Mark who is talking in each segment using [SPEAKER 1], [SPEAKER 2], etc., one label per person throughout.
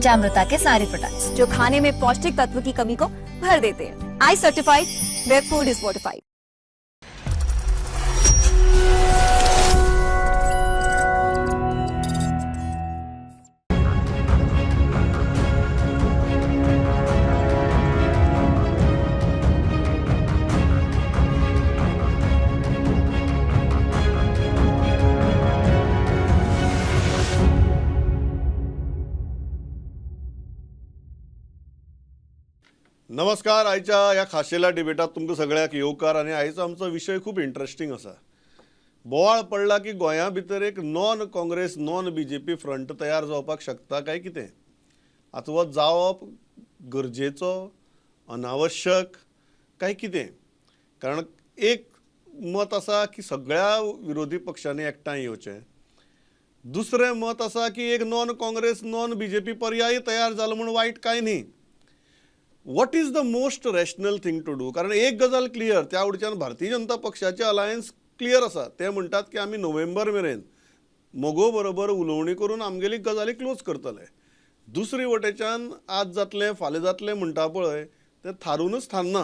[SPEAKER 1] पंचामृता के सारे प्रोडक्ट्स जो खाने में पौष्टिक तत्व की कमी को भर देते हैं। I certified, where food is fortified.
[SPEAKER 2] नमस्कार. आयच्या ह्या खाशेल्या डिबेटात तुमकां सगळ्याक येवकार. आनी आयचो आमचो विशय खूब इंट्रस्टिंग आसा. बोवाळ पडला की गोंया भितर एक non Congress non BJP front तयार जावपाक शकता काय कितें. आतां हो जावप गरजेचो, अनावश्यक काय कितें. कारण एक मत आसा की सगळ्या विरोधी पक्षांनी एकठांय येवचें. दुसरें मत आसा की एक नॉन काँग्रेस नॉन BJP पर्याय तयार जालो म्हणून वायट काय न्ही. What is the most rational thing to do. कारण एक गजाल क्लियर, त्या वटेच्यान भारतीय जनता पक्षाचे अलायन्स क्लियर आसा. ते म्हणटात की आमी नोव्हेंबर मेरेन मोगो बरोबर उलोवणी करून आमगेली गजाली क्लोज करतले. दुसरे वटेच्यान आज जातलें फाल्यां जातलें म्हणटा पळय तें थारूनच थारना.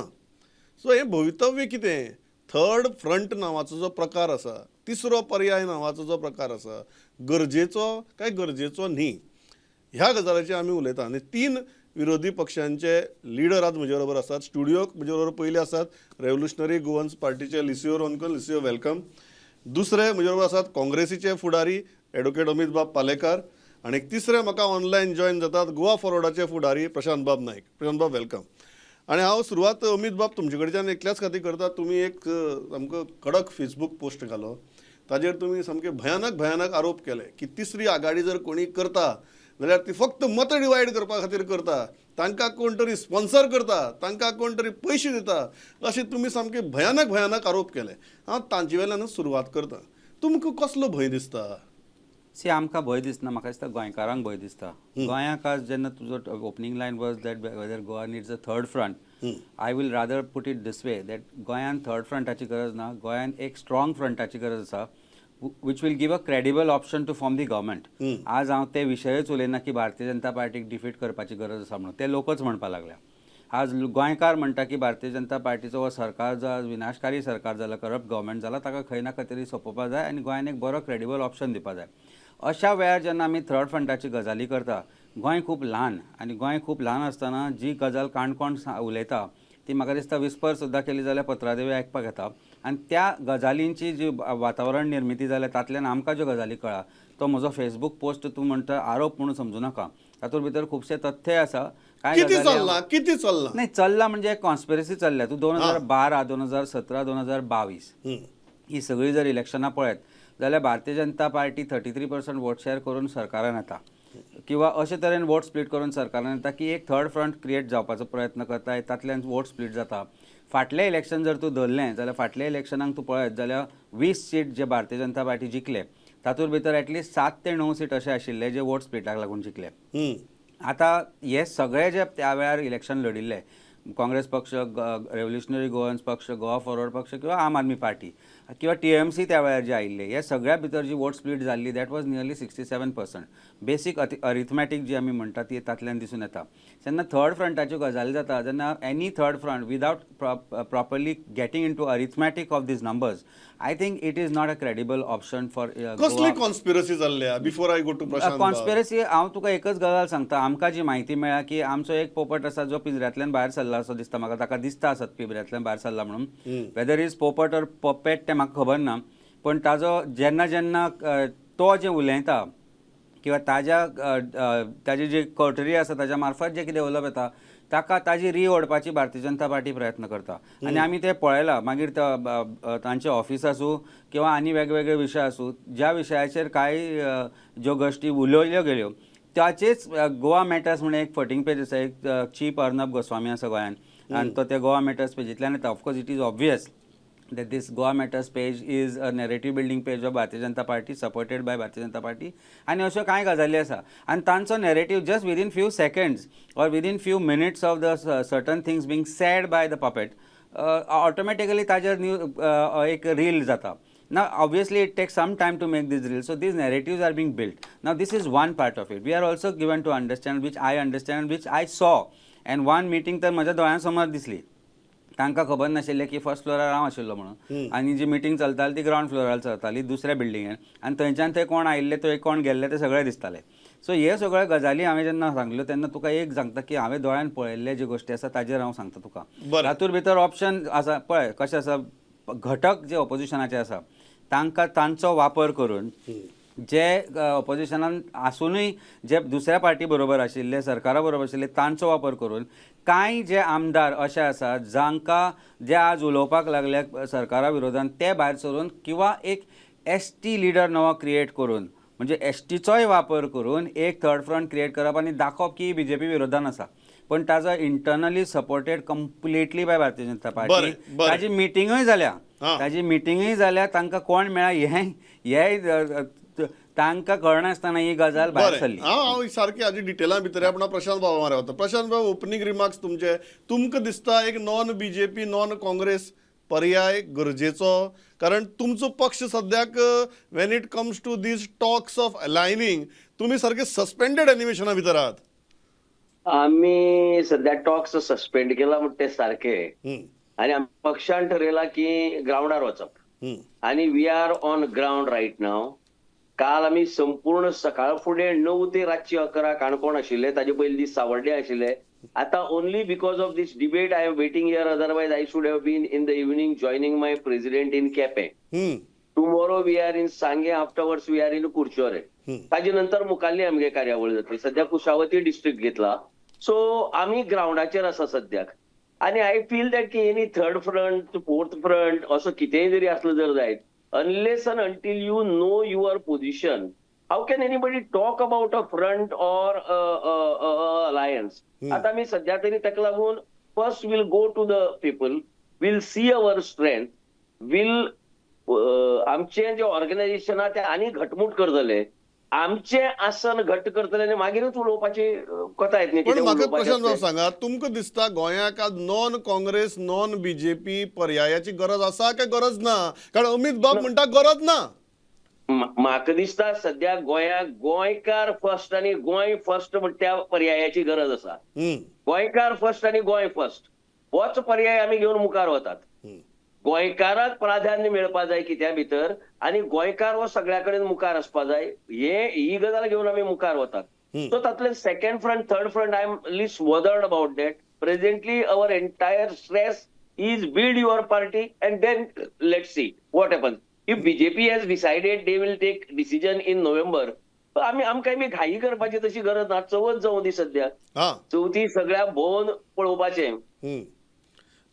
[SPEAKER 2] सो हें भवितव्य कितें. थर्ड फ्रंट नांवाचो जो प्रकार आसा, तिसरो पर्याय नांवाचो जो प्रकार आसा, गरजेचो काय गरजेचो न्ही, ह्या गजालीचेर आमी उलयता. आनी तीन विरोधी पक्षांचे लिडर आज म्हजे बरोबर आसात. स्टुडियोक म्हजे बरोबर पयले आसात रेव्होल्युशनरी गोवन्स पार्टीचे लिसिओ रोन्कर. लिसिओ वेलकम. दुसरे म्हजे बरोबर आसात काँग्रेसीचे फुडारी एडवोकेट अमित बाब पालेकार. आणि तिसरे म्हाका ऑनलायन जॉयन जातात गोवा फॉरवर्डाचे फुडारी प्रशांत बाब नायक. प्रशांत बाब वेलकम. आणि हांव सुरवात अमित बाब तुमचे कडच्यान एकल्याच खातीर करता. तुमी एक सामको कडक फेसबूक पोस्ट घालो. ताजेर तुमी सामके भयानक आरोप केले की तिसरी आघाडी जर कोणी करता जाल्यार ती फक्त मत डिवायड करपा खातीर करता, तांकां कोण तरी स्पॉन्सर करता, तांकां कोण तरी पयशे दिता, अशें तुमी सामके भयानक आरोप केले. हांव तांचे वेल्यानच सुरवात करता. तुमकां कसलो भंय दिसता.
[SPEAKER 3] सी आमकां भंय दिसना. म्हाका दिसता गोंयकारांक भंय दिसता. गोंयाक आज जेन्ना तुजो opening line was that whether Goa needs a third front, I will rather put it this way that गोंयान थर्ड फ्रंटाची गरज ना. गोंयान एक स्ट्रॉंग फ्रंटाची गरज आसा which will give a credible option to form the government. आज हांव ते विशयच उलयना की भारतीय जनता पार्टीक डिफीट करपाची गरज आसा म्हणून. ते लोकच म्हणपाक लागल्या. आज गोंयकार म्हणटा की भारतीय जनता पार्टीचो हो सरकार जो आज विनाशकारी सरकार जाला, करप्ट गव्हर्मेंट जाला, ताका खंय ना खंय तरी सोंपोवपा जाय आनी गोंयान एक बरो क्रेडिबल ऑप्शन दिवपा जाय. अशा वेळार जेन्ना आमी थर्ड फ्रंटाची गजाली करता, गोंय खूब ल्हान आनी गोंय खूब ल्हान आसतना जी गजाल काणकोण उलयता ती म्हाका दिसता विस्पर सुद्दां केली जाल्यार पत्रादेवी आयकपाक येता. आनी त्या गजालींची जी वातावरण निर्मिती जाल्या तातल्यान आमकां ज्यो गजाली कळ्ळा, तो म्हजो फेसबूक पोस्ट तूं म्हणटा आरोप म्हणून समजूं नाका. तातूंत भितर खुबशे तथ्य आसा.
[SPEAKER 2] किती चल्ला
[SPEAKER 3] नाही चल्ला म्हणजे एक कॉन्स्पिरसी चल्ल्या. तूं 2012, 2017, 2022 ही सगळी जर इलेक्शनां पळयत जाल्यार Bharatiya Janata party 33% vote share करून सरकारान येता किंवा अशे तरेन वोट स्प्लीट करून सरकारान येता की एक थर्ड फ्रंट क्रिएट जावपाचो प्रयत्न करता. तातल्यान वोट स्प्लीट जाता. फाटलें इलेक्शन जर तूं धरलें जाल्यार फाटल्या इलेक्शनाक तूं पळयत जाल्यार 20 सीट जे भारतीय जनता पार्टी जिखले तातूंत भितर एटलीस्ट 7 ते 9 सीट अशे आशिल्ले जे वोट स्प्लिटाक लागून जिखले. आतां हे सगळे जे त्या वेळार इलेक्शन लडिल्ले काँग्रेस पक्ष, रेव्होल्युशनरी गोवन्स पक्ष, गोवा फॉरवर्ड पक्ष किंवा आम आदमी पार्टी किंवा TMC त्या वेळार जे आयिल्ले, हे सगळ्या भितर जी वोट स्प्लीट जाल्ली दॅट वॉज नियरली 67%. बेसीक अरिथमॅटीक जी आमी म्हणटा ती तातल्यान दिसून येता. जेन्ना थर्ड फ्रंटाच्यो गजाली जाता, जेन्ना any third front without properly getting into arithmetic of these numbers, I think it is not a credible option for.
[SPEAKER 2] कसली कॉन्स्पिरसी जाल्ल्या before I go to Prashant.
[SPEAKER 3] Conspiracy हांव तुका एकच गजाल सांगता. आमकां जी म्हायती मेळ्ळा की आमचो एक पोपट आसा जो पिंजऱ्यांतल्यान भायर सरला असो दिसता म्हाका. ताका दिसता आसत पिंजऱ्यांतल्यान भायर सरला म्हणून. वेदर इज पोपट ऑर पपेट तें म्हाका खबर ना. पण ताजो जेन्ना तो जें उलयता किंवा ताजी जी कटरी आसा ताज्या मार्फत जे कितें उलोवप येता ताजी री ओडपाची भारतीय जनता पार्टी प्रयत्न करता. आनी आमी तें पळयलां. मागीर तांचे ऑफिस आसूं किंवा आनी वेगवेगळे विशय आसूं, ज्या विशयाचेर कांय ज्यो गोश्टी उलयल्यो गेल्यो त्याचेच गोवा मॅटर्स म्हणून एक फटींग पेज आसा. एक चीफ अर्नब गोस्वामी आसा गोंयान आनी तो त्या गोवा मॅटर्स पेजींतल्यान येता. Of course it is obvious that this Goa Matters page is a narrative building page of Bharatiya Janata Party, supported by Bharatiya Janata Party. आणि अशो कांय गजाली आसा आनी तांचो narrative just within few seconds or within few minutes of the certain things being sad by the puppet automatically ताजेर एक reel जाता. Now, obviously, it takes some time to make these drills. So, these narratives are being built. Now, this is one part of it. We are also given to understand, which I understand, which I saw. And one meeting तर म्हज्या दोळ्यांसमोर दिसली. तांकां खबर नाशिल्लें की first फ्लोरार हांव आशिल्लो म्हणून आनी जी मिटींग चलताली ती ग्रावंड फ्लोरार चलताली दुसऱ्या बिल्डिंगेन आनी थंयच्यान थंय कोण आयिल्ले थंय कोण गेल्ले ते सगळे दिसताले. सो हे सगळ्यो गजाली हांवें जेन्ना सांगल्यो तेन्ना तुका एक सांगता की हांवें दोळ्यान पळयल्ले जे गोश्टी आसा ताजेर हांव सांगता तुका. तातूंत भितर ऑप्शन आसा पळय कशें आसा घटक जे ऑपोजिशनाचे आसा तांकां तांचो वापर करून जे ऑपोजिशनान आसुनूय जे दुसऱ्या पार्टी बरोबर आशिल्ले सरकारा बरोबर आशिल्ले तांचो वापर करून कांय जे आमदार अशे आसात जांकां जे आज उलोवपाक लागले सरकारा विरोधान ते भायर सरून किंवा एक एसटी लिडर नवो क्रिएट करून म्हणजे एसटीचोय वापर करून एक थर्ड फ्रंट क्रिएट करप आनी दाखोवप की बीजेपी विरोधान आसा पण ताजो internally supported completely bye Bharatiya Janata party. ताजी मिटिंगूय जाल्या तांकां कोण मेळ्ळा हे तांकां कळनासतना ही गजाल भायर सरली.
[SPEAKER 2] हांव सारकी हाजी डिटेला भितर आपण प्रशांत बाबा मारे वता. प्रशांत बाबा ओपनिंग रिमार्क्स तुमचे तुमकां दिसता एक नॉन बीजेपी नॉन काँग्रेस पर्याय गरजेचो कारण तुमचो पक्ष सद्याक when it comes to these talks of aligning तुमी सारखे सस्पेंडेड एनिमेशना भितर आहात.
[SPEAKER 4] आम्ही सध्या टॉक्स सस्पेंड केला म्हणते सारखे आणि पक्षान ठरयला की ग्राउंडार वचप आणि we are on ground right नाव. काल आम्ही संपूर्ण सकाळ फुडें 9 ते रातची 11 काणकोण आशिल्ले ताजे पयले दीस सावर्डे आशिल्ले. आता only because of this debate I am waiting here otherwise I should have been in the evening joining my president in Quepem. Tomorrow we are in Sanguem afterwards we are in Curchorem. ताजे नंतर मुखाल्ली आमगे कार्यावळ जातली. सध्या कुशावती डिस्ट्रिक्ट घेतला सो आम्ही ग्राउंडाचेर आसा सद्याक आणि आय फील दॅट की any third front fourth front असो कितेंय जरी असलं जर जायत unless and until you know your position, how can anybody talk about a front or a alliance? आता मी सध्या तरी ताका लागून first we'll go to the people, we'll see our strength, we'll आमचे जे ऑर्गनायझेशन आहा ते आनी घटमूट करतले आमचे आसन घट्ट करतले आनी मागीरच उलोवपाची कथा येतली.
[SPEAKER 2] पण म्हाका प्रशांत बाब सांगा तुमकां दिसता गोंयाक आज नॉन काँग्रेस नॉन बीजेपी पर्यायाची गरज आसा काय गरज ना कारण अमित बाब म्हणटा गरज ना.
[SPEAKER 4] म्हाका दिसता सध्या गोंयाक गोंयकार फर्स्ट आनी गोंय फर्स्ट त्या पर्यायाची गरज आसा. गोंयकार फर्स्ट आनी गोंय फर्स्ट होच पर्याय आमी घेवन मुखार वतात. गोंयकाराक प्राधान्य मेळपा जाय कित्या भितर आनी गोंयकार हो सगळ्या कडेन मुखार आसपा जाय ही गजाल घेवन आमी मुखार वतात. सो तातूंतले second front third front I am least bothered about that. Presently our entire stress is build your party and then let's see what happens. If BJP has decided they will take decision in November. आमकां बी घाई करपाची तशी गरज ना. चवथ जावं दी सध्या चवथी सगळ्या भोवन पळोवपाचें.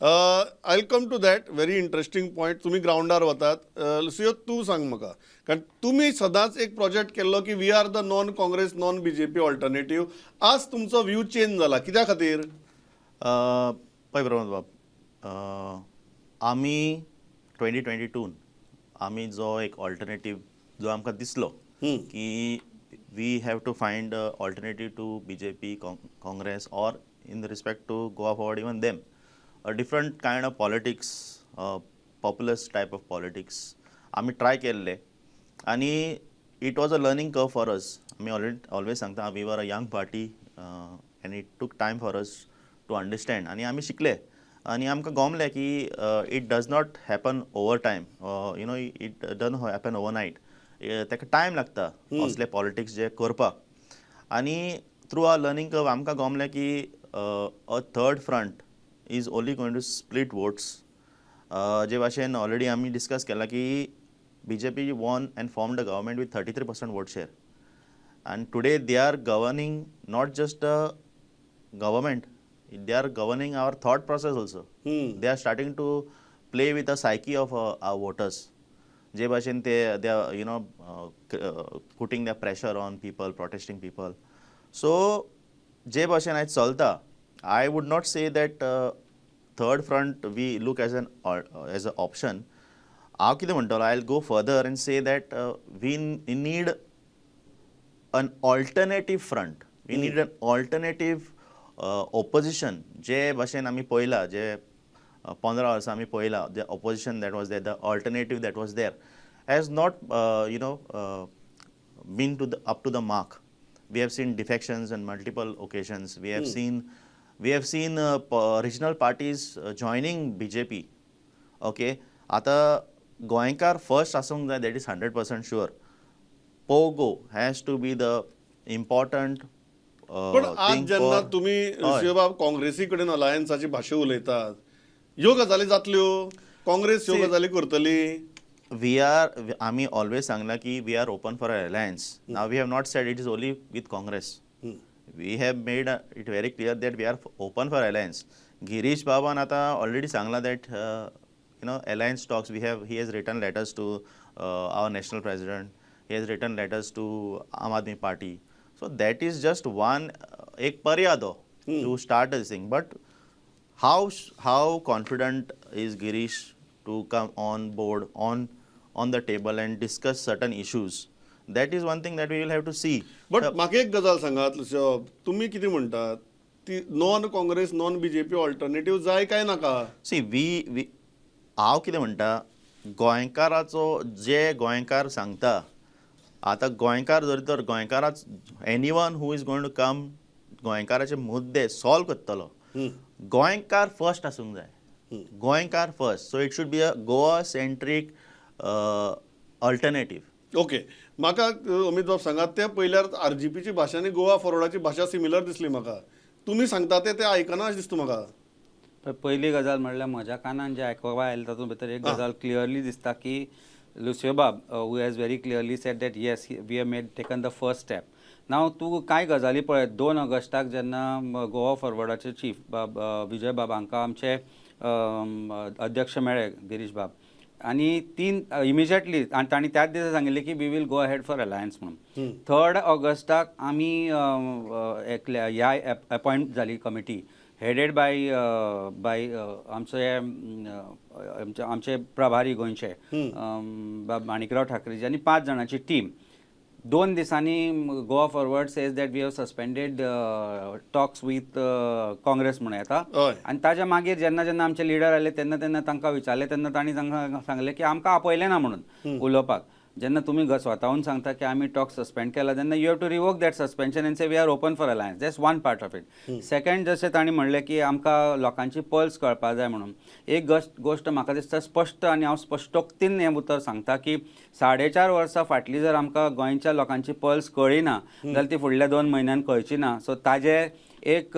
[SPEAKER 2] I come to that very interesting point. तुम्ही ग्राउंडार वतात. लुसियो तू सांग म्हाका कारण तुम्ही सदांच एक प्रोजेक्ट केल्लो की we are the non Congress non BJP alternative. आज तुमचो व्ह्यू चेंज जाला कित्या खातीर?
[SPEAKER 5] पळय प्रमोद बाब आमी 2022 आमी जो एक ऑल्टरनेटिव्ह जो आमकां दिसलो की we have to find alternative to BJP Congress or in respect to Goa Forward even them a different kind of politics, populist type of politics. आम्ही ट्राय केल्ले आणि it was a learning curve for us. आम्ही always सांगता we were a young party and it took time for us to understand. आणि आम्ही शिकले आणि आमकां गमलें की it does not happen over time. It doesn't happen overnight. ताका टायम लागता असले पॉलिटिक्स जे करपाक. आणि थ्रू आ लर्निंग कर्व आमकां गमलें की a third front is only going to split votes. जे भाशेन ऑलरेडी आम्ही डिस्कस केला की BJP won and formed a government with 33% vote share. And today they are governing not just a government, they are governing our thought process also. They are starting to play with the psyche of our voters. जे भाशेन they are putting their pressure on people, protesting people. So जे भाशेन आयज चलता I would not say that third front we look as an option. हांव कितें म्हणटलो I'll go further and say that we need an alternative front. We need an alternative opposition. जे भाशेन आमी पळयला जे 15 वर्सां आमी पळयला the opposition that was there, the alternative that was there. has not, been up to the mark. We have seen defections on multiple occasions. We have seen regional parties joining BJP. Okay, आता गोंयकार first आसूंक जाय, that is 100% sure. Pogo has to be the important
[SPEAKER 2] पण आज
[SPEAKER 5] thing
[SPEAKER 2] जेन्ना
[SPEAKER 5] for.
[SPEAKER 2] तुम्ही
[SPEAKER 5] हय.
[SPEAKER 2] शिवबाब काँग्रेसी कडेन अलायन्साची भाशा उलयतात, ह्यो गजाली जातल्यो, काँग्रेस ह्यो गजाली करतली.
[SPEAKER 5] आम्ही ऑलवेज सांगला की we are open for alliance. Now we have not said it is only with Congress. We have made it very clear that we are open for alliance. Girish बाबान आता ऑलरेडी सांगला that alliance talks, he has written letters to our national president. He has written letters to Aam Aadmi Party. So that is just one ek paryado to start this thing. But how confident is Girish to come on board on the table and discuss certain issues? That is one thing that we will have to see.
[SPEAKER 2] But म्हाका एक गजाल सांगात शिवबाब, तुम्ही कितें म्हणटात, ती non Congress non BJP alternative जाय काय नाका?
[SPEAKER 5] सी वी हांव कितें म्हणटा, गोंयकाराचो जे गोंयकार सांगता, आतां गोंयकार जर तर गोंयकाराच anyone who is going to come गोंयकाराचे मुद्दे सॉल्व करतलो, गोंयकार फर्स्ट आसूंक जाय. गोंयकार first. So it should be a Goa centric alternative.
[SPEAKER 2] Okay, म्हाका अमित बाब सांगात, ते पयल्यार आरजीपीची भाशा आनी गोवा फॉरवर्डाची भाशा सिमिलर दिसली म्हाका. तुमी सांगता ते आयकना अशें दिसता म्हाका.
[SPEAKER 3] पहिली गजाल म्हणल्यार म्हज्या कानान जे आयकपा आयलें तातूंत भितर एक गजाल क्लियरली दिसता की लुसियोबाब who has very clearly said that yes we have taken the first step. नाव तूं कांय गजाली पळय, 2 ऑगस्टाक जेन्ना गोवा फॉरवर्डाचे चीफ विजय बाब हांकां आमचे अध्यक्ष मेळ्ळे गिरीश बाब, आनी 3 इमिजिएटली आनी तांणी त्याच दिसा सांगिल्लें की we will go ahead for alliance म्हणून. 3 ऑगस्टाक आमी ह्या अपॉयंट जाली कमिटी हेडेड बाय आमचे प्रभारी गोंयचे माणिकराव ठाकरेजी आनी 5 जाणांची टीम. 2 दिसांनी Goa Forward says that we have suspended talks with Congress म्हणून येता. आनी ताच्या मागीर जेन्ना जेन्ना आमचे लिडर आयले तेन्ना तांकां विचारलें तेन्ना तांणी सांगलें की आमकां आपयलें ना म्हणून उलोवपाक. जेन्ना तुमी स्वताहून सांगता की आमी टॉक सस्पेंड केला, तेन्ना you have to revoke that suspension and say we are open for alliance. That's one part of it. Second, जशें तांणी म्हणलें की आमकां लोकांची पल्स कळपा जाय म्हणून, एक गोश्ट म्हाका दिसता स्पश्ट, आनी हांव स्पश्टोक्तीन हें उतर सांगता की 4.5 वर्सां फाटलीं जर आमकां गोंयच्या लोकांची पल्स कळ्ळी ना जाल्यार ती फुडल्या 2 म्हयन्यान कळची ना. सो ताजें एक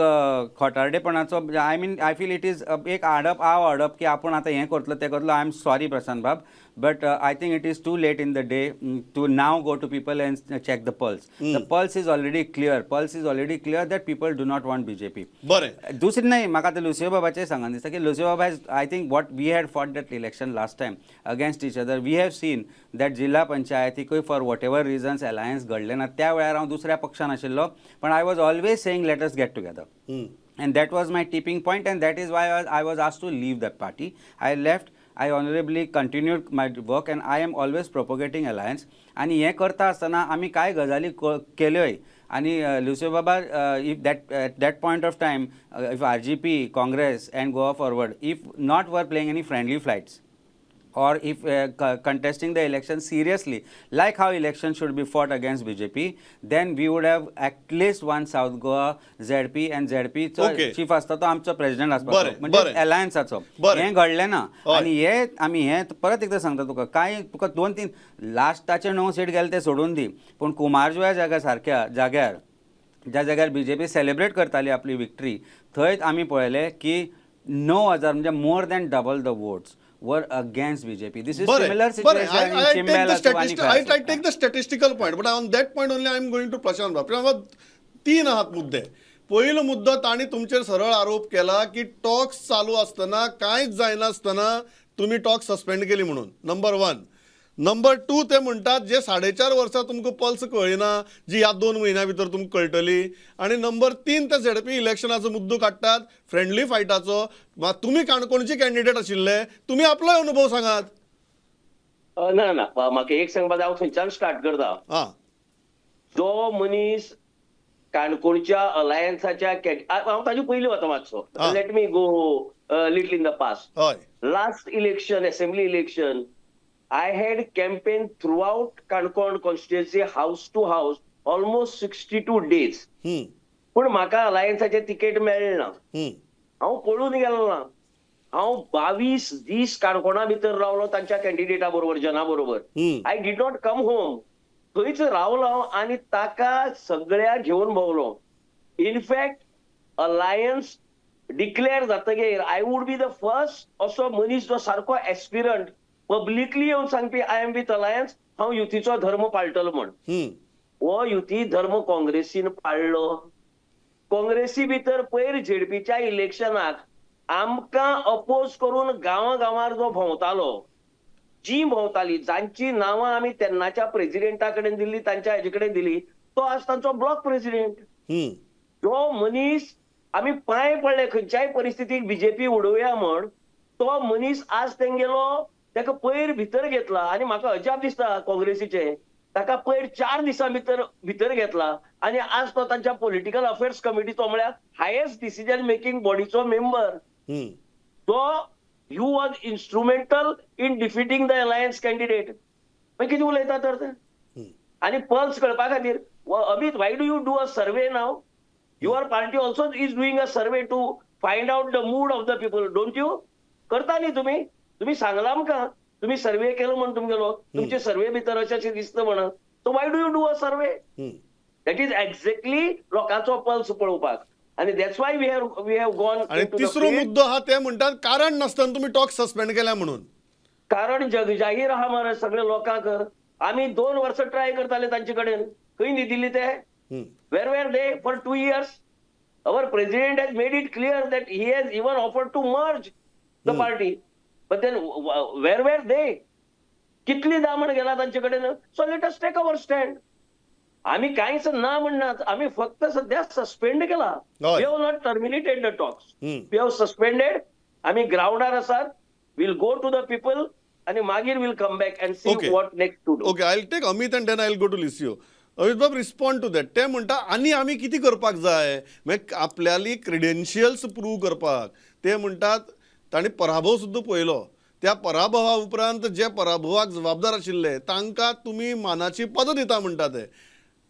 [SPEAKER 3] खोटारडेपणाचो आय फील इट इज एक हाडप की आपूण आतां हें करतलो तें करतलो. आय एम सॉरी प्रशांत बाब, but I think it is too late in the day to now go to people and check the pulse. The pulse is already clear that people do not want BJP.
[SPEAKER 2] बरें,
[SPEAKER 3] दुसरी नाही, म्हाका आतां Lucio बाबाचें सांगन दिसता की Lucio baba I think what we had fought that election last time against each other. We have seen that जिल्हा पंचायतीकूय for whatever reasons alliance घडले ना. त्या वेळार हांव दुसऱ्या पक्षान आशिल्लो, पण I was always saying let us get together. And that was my tipping point, and that is why I was asked to leave that party. I left. I honorably continued my work, and I am always propagating alliance. आणि हे करता आसतना आमी कांय गजाली केल्योय. आणि Lucio बाबा, if at that point of time, if RGP, Congress and Goa Forward, if not were playing any friendly fights, or if contesting the election seriously, like how election should be fought against BJP, then we would have at least one South Goa ZP, and ZP चो chief आसता तो आमचो president आसपाचो, म्हणजे अलायन्साचो. हें घडलें ना. आनी हे आमी हें परत एकदां सांगता तुका 2-3 लास्टाचे 9 सीट गेले ते सोडून दी, पूण कुमारजुव्या सारक्या जाग्यार ज्या जाग्यार BJP सेलिब्रेट करताली आपली विक्ट्री, थंय आमी पळयलें की 9,000 म्हणजे more than double the votes were against BJP. This is similar situation in Chimbela.
[SPEAKER 2] I take the statistical point, but on that point only I am going to Prashant Babu. 3 आहात मुद्दे. पहिलो मुद्दो, ताणी तुमचेर सरळ आरोप केला की टॉक्स चालू असताना कांयच जायना असताना तुम्ही टॉक्स सस्पेंड केली म्हणून. नंबर 1. नंबर 2, ते म्हणतात जे 4.5 वर्सां तुमकां पल्स कळिना, जी ह्या 2 म्हयन्या भितर तुमकां कळटली. आणि नंबर 3, ते झेडपी इलेक्शनाचो मुद्दो काडटात, फ्रेंडली फायटाचो. तुमी काणकोणचे कॅन्डिडेट आशिल्ले, तुमी आपलो अनुभव सांगात.
[SPEAKER 4] ना म्हाका एक सांगपाक हांव थंयच्यान स्टार्ट करता. जो मनीस काणकोणच्या अलायन्साच्या हांव ताजे पयलीं वता मातसो. Let me go little in the past. Last election, assembly election, I had campaigned throughout Kankon constituency, house to house, almost 62 days.
[SPEAKER 2] हम्म,
[SPEAKER 4] पण म्हाका अलायन्साचें तिकेट मेळ्ळें ना.
[SPEAKER 2] हम्म,
[SPEAKER 4] हांव पळून गेलो ना. हांव 22 दीस काणकोणा भितर रावलो तांच्या कॅन्डिडेटा बरोबर, जना बरोबर.
[SPEAKER 2] Hmm.
[SPEAKER 4] I did not come home. थंयच रावलो आनी ताका सगळ्या घेवन भोंवलो. इनफॅक्ट अलायन्स डिक्लेअर जातकीर I would be the first असो मनीस जो सारको एस्पिरंट पब्लिकली येवन सांगपी आय एम विथ अलायन्स, हांव युतीचो धर्म पाळटलो म्हण.
[SPEAKER 2] हम्म.
[SPEAKER 4] हो युती धर्म काँग्रेसीन पाळलो. काँग्रेसी भितर पयर झेडपीच्या इलेक्शनाक आमकां अपोज करून गांवागांवार जो भोंवतालो, जी भोंवताली, जांची नांवां आमी तेन्नाच्या प्रेसिडेंटा कडेन दिल्ली, तांच्या हेजे कडेन दिली, तो आज तांचो ब्लॉक प्रेसिडेंट.
[SPEAKER 2] हम्म.
[SPEAKER 4] जो मनीस आमी पांय पडले खंयच्याय परिस्थितीक बीजेपी उडोवया म्हण, तो मनीस आज तेंगेलो ताका पयर भितर घेतला. आनी म्हाका अजाप दिसता काँग्रेसीचे, ताका पयर 4 दिसां भितर घेतला आनी आज तो तांच्या पॉलिटिकल अफेअर्स कमिटीचो म्हळ्यार हायेस्ट डिसिजन मेकिंग बॉडीचो मेंबर.
[SPEAKER 2] हम्म.
[SPEAKER 4] तो you was instrumental in defeating the alliance candidate. मागीर कितें उलयता तर ते? आनी पल्स कळपा खातीर Amit, why do you do a survey नाव? Your party also is doing a survey to find out the mood of the people. Don't you? करता न्ही तुम्ही? तुम्ही सांगला आमकां तुम्ही सर्वे केलो म्हणून तुमगेलो, तुमचे सर्वे भितर अशें दिसता म्हणून. So why do you do a survey? That is exactly लोकांचो पल्स पळोवपाक. आणि that's why we have gone.
[SPEAKER 2] आणि तिसरो मुद्दो हा ते म्हणतात कारण नासतना तुम्ही टॉक सस्पेंड केल्या म्हणून.
[SPEAKER 4] कारण जगजाहीर आहा मरे सगळे लोकांक. आम्ही 2 वर्सां ट्राय करताले तांचे कडेन, खंय न्ही दिल्ली ते. वेर वेर दे for 2 years? Our president has made it clear that he has even offered to merge the party. But then where were they? कितली दामण गेला तांचे कडेन. So let us take our stand. आम्ही काहीच ना म्हणणार, आम्ही फक्त सध्या सस्पेंड केला.
[SPEAKER 2] होय.
[SPEAKER 4] We have not terminated the talks.
[SPEAKER 2] Hmm.
[SPEAKER 4] We have suspended. आम्ही ग्राउंडार आसात. Will go to the people आणि मागीर will come back and see
[SPEAKER 2] Okay.
[SPEAKER 4] What next to do.
[SPEAKER 2] Okay, I will take Amit and then I will go to Lucio. Amit bab, respond to that. ते म्हणटा आनी आमी कितें करपाक जाय, मागीर आपल्याली क्रेडेन्शियल्स प्रूव करपाक. ते म्हणटात तांणी पराभव सुद्दां पळयलो. त्या पराभवा उपरांत जे पराभवाक जबाबदार आशिल्ले तांकां तुमी मानाची पदां दिता म्हणटा ते.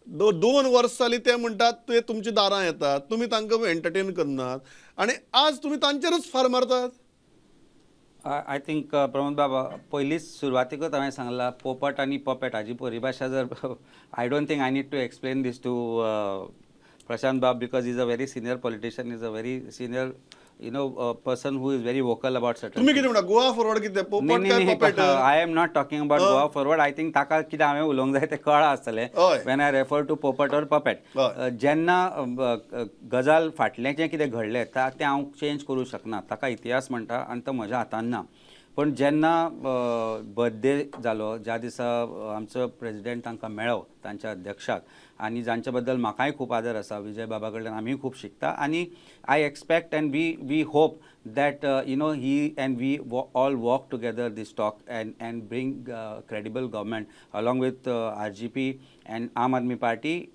[SPEAKER 2] 2 वर्स जालीं ते म्हणटात ते तुमची दारां येतात, तुमी तांकां एंटरटेन करनात आनी आज तुमी तांचेरच फार मारतात.
[SPEAKER 3] आय थिंक प्रमोद बाबा, पयलींच सुरवातीकूच हांवें सांगलां पोपट आनी पपेट हाची परिभाशा जर I don't think I need to explain this to Prashant बाब, because is a very senior politician, is a very senior person who is very vocal about certain.
[SPEAKER 2] तुम्ही कितें म्हणटा गोवा फॉरवर्ड कितें पोपट काय puppet?
[SPEAKER 3] I am not talking about Goa forward. I think ताका कितें हांवें उलोवंक जाय तें कळ्ळां आसतलें
[SPEAKER 2] हय.
[SPEAKER 3] वेन आय रेफर टू पोपट ऑर पपेट.
[SPEAKER 2] हय.
[SPEAKER 3] जेन्ना गजाल फाटलें जें कितें घडलें तें हांव चेंज करूं शकना. ताका इतिहास म्हणटा आनी तो म्हज्या हातान ना. पण जेन्ना बर्थडे जालो, ज्या दिसा आमचो प्रेसिडेंट तांकां मेळ्ळो, तांच्या अध्यक्षाक, आनी जांचे बद्दल म्हाकाय खूब आदर आसा, विजय बाबा कडल्यान आमी खूब शिकता. आनी I expect and we hope that he and we all work together this talk and bring credible government along with RGP and Aam Aadmi Party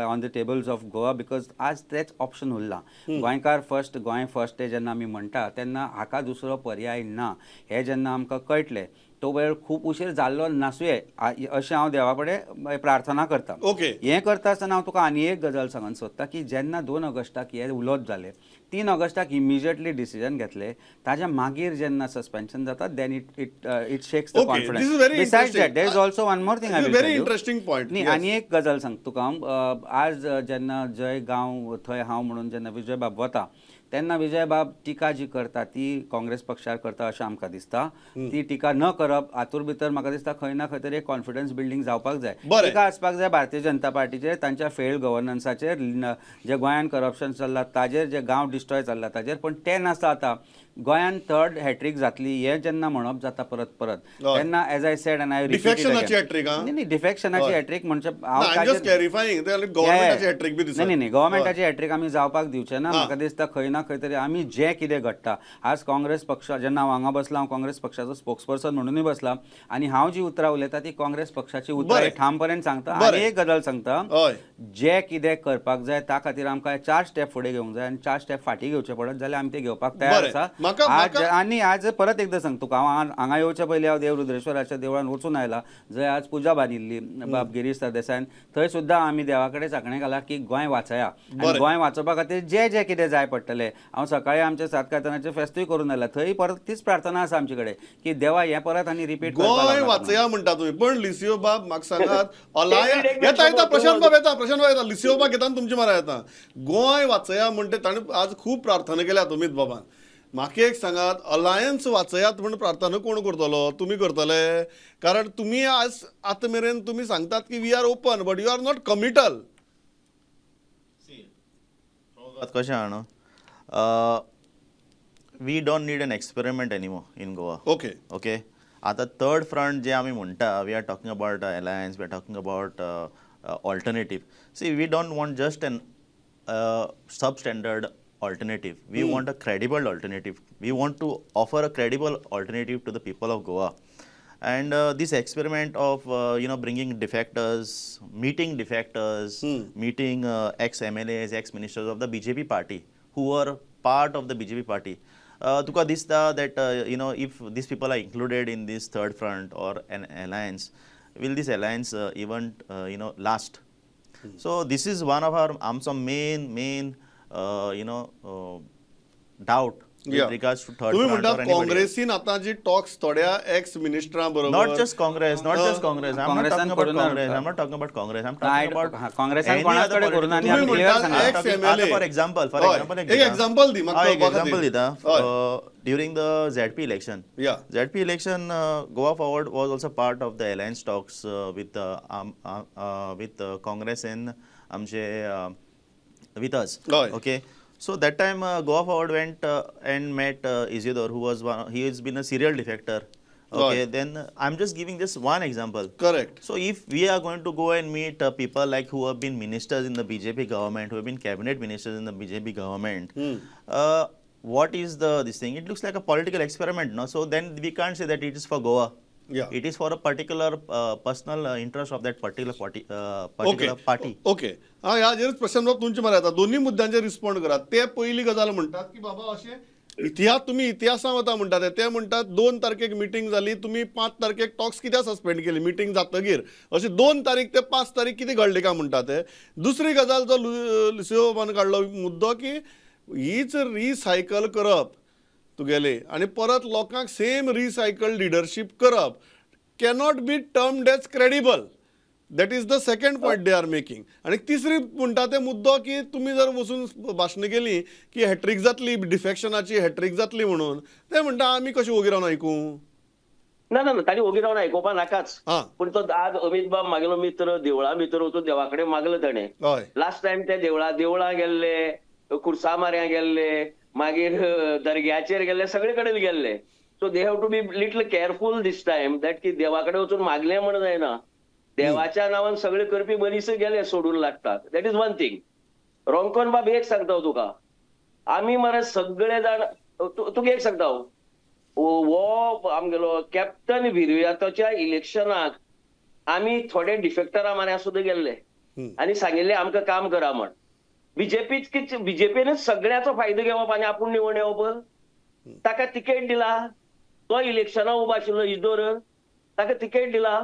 [SPEAKER 3] on the tables of Goa, because आज तेच option उरला. गोंयकार first, Goa first ते जेन्ना आमी म्हणटा तेन्ना हाका दुसरो पर्याय ना हें जेन्ना आमकां कळटलें, तो वेळ खूब उशीर जाल्लो नासूये अशें हांव देवा कडेन प्रार्थना करतां.
[SPEAKER 2] ओके.
[SPEAKER 3] हें करता आसतना हांव तुका आनी एक गजाल सांगूंक सोदतां की जेन्ना 2 ऑगस्टाक हे उलोवप जालें, 3 ऑगस्टाक इमिजिएटली डिसिजन घेतले, ताज्या मागीर जेन्ना सस्पेन्शन जाता then it shakes the
[SPEAKER 2] Okay,
[SPEAKER 3] confidence.
[SPEAKER 2] this is very
[SPEAKER 3] besides
[SPEAKER 2] interesting.
[SPEAKER 3] That there is also one more thing I will
[SPEAKER 2] very interesting point.
[SPEAKER 3] न्ही,
[SPEAKER 2] Yes.
[SPEAKER 3] आनी एक गजाल सांग तुका हांव. आज जेन्ना जय गांव थंय हांव म्हणून जेन्ना विजय बाब वता तेन्ना विजय बाब टिका जी करता ती काँग्रेस पक्षार करता अशें आमकां दिसता. ती टिका न करप हातूंत भितर म्हाका दिसता खंय ना खंय तरी एक कॉन्फिडन्स बिल्डींग जावपाक जाय.
[SPEAKER 2] बरें.
[SPEAKER 3] टिका आसपाक जाय भारतीय जनता पार्टीचेर, तांच्या फेल्ड गव्हर्नन्साचेर, जे गोंयान करप्शन चल्लां ताजेर, जे गांव डिस्ट्रॉय जाल्ला ताजेर. पण तें नासता आतां गोंयान 3rd हॅट्रीक जातली हें जेन्ना म्हणप जाता परत परत, तेन्ना as I said and I
[SPEAKER 2] डिफेक्शनाची हॅट्रिक.
[SPEAKER 3] न्ही, डिफेक्शनाची हॅट्रीक म्हणजे
[SPEAKER 2] जस्ट क्लॅरिफायिंग गव्हर्नमेंटाची हॅट्रिक बी दिसता.
[SPEAKER 3] नाही, गव्हर्नमेंटाची हॅट्रिक आमी जावपाक दिवचे ना. म्हाका दिसता खंय ना खंय तरी आमी जें कितें घडटा, आज काँग्रेस पक्ष जेन्ना हांव हांगा बसला, हांव काँग्रेस पक्षाचो स्पोक्सपर्सन म्हणून धरूनय बसला आणि हांव जी उतरां उलयता ती काँग्रेस पक्षाची उतरां
[SPEAKER 2] बरें.
[SPEAKER 3] ठामपणान सांगता
[SPEAKER 2] बरें.
[SPEAKER 3] आनी एक गजाल सांगता
[SPEAKER 2] हय
[SPEAKER 3] जे कितें करपाक जाय त्या खातीर आमकां 4 स्टेप फुडें घेवंक जाय आनी 4 स्टेप फाटीं घेवचे पडत जाल्यार आमी ते घेवपाक तयार
[SPEAKER 2] बरें.
[SPEAKER 3] आसा
[SPEAKER 2] म्हाका-
[SPEAKER 3] आनी आज परत एकदां सांगता तुका हांव हांगा येवच्या पयलीं हांव देव रुद्रेश्वराच्या देवळान वचून आयला जंय आज पुजा बांदिल्ली बाब गिरीश सरदेसायान थंय सुद्दां आमी देवा कडेन सांगणें घाला की गोंय वाचया आनी
[SPEAKER 2] बरें.
[SPEAKER 3] गोंय वाचोवपा खातीर जे जे कितें जाय पडटलें हांव सकाळीं आमचे सातकातनाचें फेस्तूय करून आयला थंय परत तीच प्रार्थना आसा आमचे कडेन की देवा हें परत आनी रिपीट
[SPEAKER 2] गोंय वाचया म्हणटा तुम्ही पण लिसिओ बाब म्हाका सांगात अलायन्स येता प्रशांत बाब येता लिसिओ बाब घेता तुमचे मरा येता गोंय वाचया म्हणटे ताणें आज खूब प्रार्थना केल्यात अमित बाबान म्हाका एक सांगात अलायन्स वाचयात म्हणून प्रार्थना कोण करतलो तुमी करतले कारण तुमी आज आतां मेरेन तुमी सांगतात की we are open but you are not committal
[SPEAKER 5] कशें आहा न्हू we don't need an experiment anymore in Goa
[SPEAKER 2] okay
[SPEAKER 5] okay आता थर्ड फ्रंट जे आमी म्हणटा we are talking about alliance we are talking about alternative see we don't want just an substandard alternative. We want a credible alternative. We want to offer a credible alternative to the people of Goa. And this experiment of bringing defectors, meeting defectors, meeting ex-MLAs, ex-ministers of the BJP party who were part of the BJP party. Tuka dista that if these people are included in this third front or an alliance, will this alliance even last? So this is one of our some main doubt with regards to third
[SPEAKER 2] तुम्ही
[SPEAKER 5] front
[SPEAKER 2] म्हणतात
[SPEAKER 5] or anybody else.
[SPEAKER 2] काँग्रेसीन आता जी talks थोड्या x मिनिस्टरां बरोबर
[SPEAKER 5] Not just Congress. I'm not talking about
[SPEAKER 3] काँग्रेसान
[SPEAKER 5] Congress.
[SPEAKER 3] करून
[SPEAKER 5] I'm not talking about Congress. I'm
[SPEAKER 3] नाही,
[SPEAKER 5] talking about
[SPEAKER 3] काँग्रेसान
[SPEAKER 5] any
[SPEAKER 3] कोणाच
[SPEAKER 5] other
[SPEAKER 3] कडेन करून
[SPEAKER 5] political
[SPEAKER 3] आनी आमी
[SPEAKER 2] तुम्ही
[SPEAKER 3] clear
[SPEAKER 2] म्हणतात
[SPEAKER 3] सांगला.
[SPEAKER 2] ex MLA.
[SPEAKER 5] For example,
[SPEAKER 2] एक example दी, म्हाका
[SPEAKER 5] एक
[SPEAKER 2] कळपाक
[SPEAKER 5] example
[SPEAKER 2] खातीर.
[SPEAKER 5] दिता.
[SPEAKER 2] हय.
[SPEAKER 5] During the ZP election,
[SPEAKER 2] Yeah.
[SPEAKER 5] ZP election, Goa Forward was also part of the alliance talks with Congress and amche with us.
[SPEAKER 2] Hoi.
[SPEAKER 5] Okay. So that time Goa Forward went and met Isidore, who was he has been a serial defector. Okay.
[SPEAKER 2] Hoi.
[SPEAKER 5] Then I'm just giving just one example.
[SPEAKER 2] Correct.
[SPEAKER 5] So if we are going to go and meet people like who have been ministers in the BJP government, who have been cabinet ministers in the BJP government, what is this thing? It looks like a political experiment, no? So then we can't say that it is for Goa.
[SPEAKER 2] Yeah.
[SPEAKER 5] It is for a particular personal interest of that particular party.
[SPEAKER 2] Okay हा ह्या जेर प्रशांतबाब तुमचे मरे येता दोन्ही मुद्द्यांचेर respond करात ते पयली गजाल म्हणटात की बाबा अशें इतिहास तुम्ही इतिहासां वता म्हणटात ते म्हणटात 2 तारखेक मिटींग जाली तुम्ही 5 तारखेक टॉक्स कित्याक सस्पेंड केली मिटींग जातकीर अशें 2 तारीख ते 5 तारीख कितें घडलें काय म्हणटात ते दुसरी गजाल जो लिसिओ बाबान काडलो मुद्दो की हीच रिसायकल करप तुगेले आणि परत लोकांक सेम रिसायकल लिडरशीप करप cannot be termed as credible that is the second point they are making आणि तिसरी म्हणटा ते मुद्दो की तुम्ही जर वचून भाशणां केली की हॅट्रिक जातली डिफेक्शनाची हॅट्रिक जातली म्हणून ते म्हणटा आमी कशी वोगी रावन आयकूं
[SPEAKER 4] ना ना ताणी ओगी रावन आयकोवपा नाकाच
[SPEAKER 2] हा.
[SPEAKER 4] पण तो आज अमित बाब मागेलो मित्र देवळा भितर वचून देवाकडे मागलो ताणें
[SPEAKER 2] हय
[SPEAKER 4] लास्ट टाइम ते देवळा गेल्ले खुर्सा मार्या गेल्ले मागीर दर्ग्याचेर गेल्ले सगळे कडेन गेल्ले so they have to be little careful this time that की देवाकडे वचून मागले म्हण जायना देवाच्या नांवान सगळे करपी मनीस गेले सोडून लागतात दॅट इज वन थिंग रोंकोन बाब एक सांगता तुका आमी मरे सगळे जाण तुका एक सांगता वो आमगेलो कॅप्टन विरयाताच्या इलेक्शनाक आमी थोडे डिफेक्टरा मार्या सुद्दां गेल्ले आनी सांगिल्ले आमकां काम करा म्हण बीजेपीनच सगळ्याचो फायदो घेवप आनी आपूण निवडून येवप ताका तिकेट दिला तो इलेक्शना उबो आशिल्लो इजोर ताका तिकेट दिला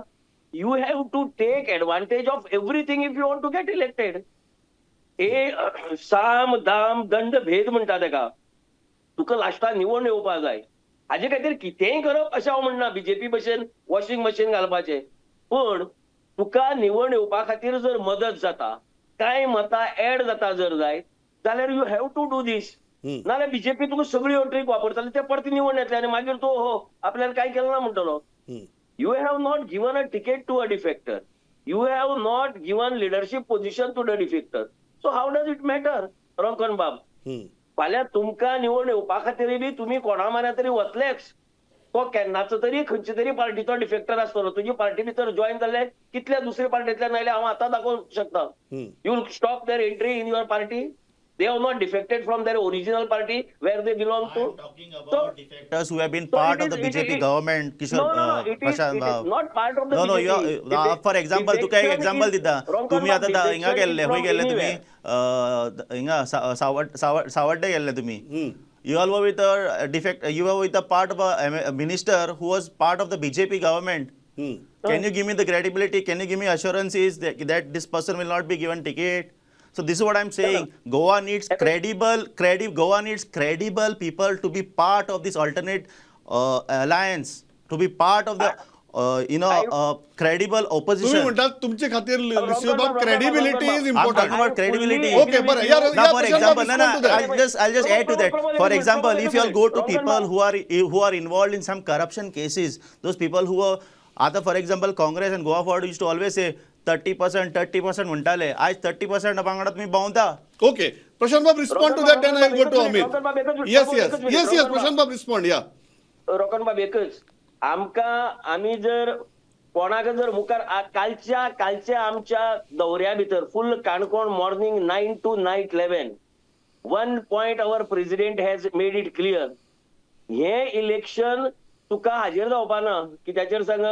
[SPEAKER 4] you have to take advantage of everything if you want to get elected साम दाम दंड भेद म्हणटा ताका तुका लास्टाक निवडून येवपा जाय हाजे खातीर कितेंय करप अशें हांव म्हणना बीजेपी भशेन वॉशिंग मशीन घालपाचें पण तुका निवडून येवपा खातीर जर मदत जाता कांय मतां एड जाता जर जायत जाल्यार you have to do this नाल्यार बीजेपी तुका सगळी ट्रीक वापरताले ते परती निवडून येतले आनी मागीर तो आपल्याला काय केलं ना म्हणटलो you have not given a ticket to a defector you have not given leadership position to the defector so how does it matter Ronkan बाब फाल्यां तुमकां निवडून येवपा खातीर बी तुमी कोणा मार्या तरी वतलेच तो केन्नाचो तरी खंयचे तरी पार्टीचो डिफेक्टर आसतलो तुजी पार्टी भितर जॉईन जाल्ले कितल्या दुसऱ्या पार्टींतल्यान आयले हांव आतां दाखोवंक शकता you stop their entry in your party They have not defected from their original party where they belong to.
[SPEAKER 5] talking
[SPEAKER 4] So-
[SPEAKER 5] about defectors who have been
[SPEAKER 4] So
[SPEAKER 5] part
[SPEAKER 4] it
[SPEAKER 5] of the
[SPEAKER 4] is- it
[SPEAKER 5] BJP
[SPEAKER 4] is-
[SPEAKER 5] government. Kishore,
[SPEAKER 4] No,
[SPEAKER 5] Prashant,
[SPEAKER 4] it is not part of the
[SPEAKER 5] no,
[SPEAKER 4] BJP.
[SPEAKER 5] For example तुका एक
[SPEAKER 4] Defection
[SPEAKER 5] example
[SPEAKER 4] is-
[SPEAKER 5] दिता
[SPEAKER 4] Ronkan
[SPEAKER 5] तुम्ही
[SPEAKER 4] Bab,
[SPEAKER 5] आता
[SPEAKER 4] defection
[SPEAKER 5] हिंगा
[SPEAKER 4] is
[SPEAKER 5] गेल्ले
[SPEAKER 4] from
[SPEAKER 5] खंय गेल्ले तुम्ही
[SPEAKER 4] anywhere.
[SPEAKER 5] हिंगा सावड्डे गेल्ले तुम्ही you all were with a defect you were with a part of a minister who was part of the BJP government. Can you give me the credibility? Can you give me assurances that this person will not be given ticket? So this is what I'm saying. Goa needs Goa needs credible people to be part of this alternate alliance, to be part of the credible
[SPEAKER 2] तुम्ही
[SPEAKER 5] opposition.
[SPEAKER 2] म्हणतात तुमचे खातीर
[SPEAKER 4] Ronkan Bab,
[SPEAKER 2] credibility
[SPEAKER 4] Ronkan
[SPEAKER 2] is
[SPEAKER 4] Bab.
[SPEAKER 5] I'm
[SPEAKER 2] important.
[SPEAKER 5] talking about credibility.
[SPEAKER 4] fully
[SPEAKER 2] Okay,
[SPEAKER 4] agree
[SPEAKER 2] but
[SPEAKER 4] with
[SPEAKER 2] yeah,
[SPEAKER 4] you.
[SPEAKER 5] Now, for
[SPEAKER 2] Prashant,
[SPEAKER 5] example,
[SPEAKER 2] respond to that.
[SPEAKER 5] I'll just add to that. For example, if you all go to
[SPEAKER 4] Ronkan
[SPEAKER 5] people
[SPEAKER 4] Bab.
[SPEAKER 5] who are involved in some corruption cases, those people who are, for example, Congress and Goa Forward used to always say 30% म्हणटाले आज 30% वांगडा तुम्ही भोंवता.
[SPEAKER 2] Okay, Prashant Bab, respond to that, then I'll go to Amit.
[SPEAKER 4] Ronkan Bab, एकच
[SPEAKER 2] Yes,
[SPEAKER 4] minute,
[SPEAKER 2] yes,
[SPEAKER 4] एकच minute.
[SPEAKER 2] yes, yes,
[SPEAKER 4] Ronkan Bab.
[SPEAKER 2] Prashant Bab, respond, yeah.
[SPEAKER 4] रोकन बाब एकच आम्ही जर कोणाक जर मुखार कालच्या आमच्या दौऱ्या भितर फुल Canacona morning 9 to night 11 one point our president has made it clear. हे इलेक्शन तुका हाजेर जावपाना की त्याचेर सांग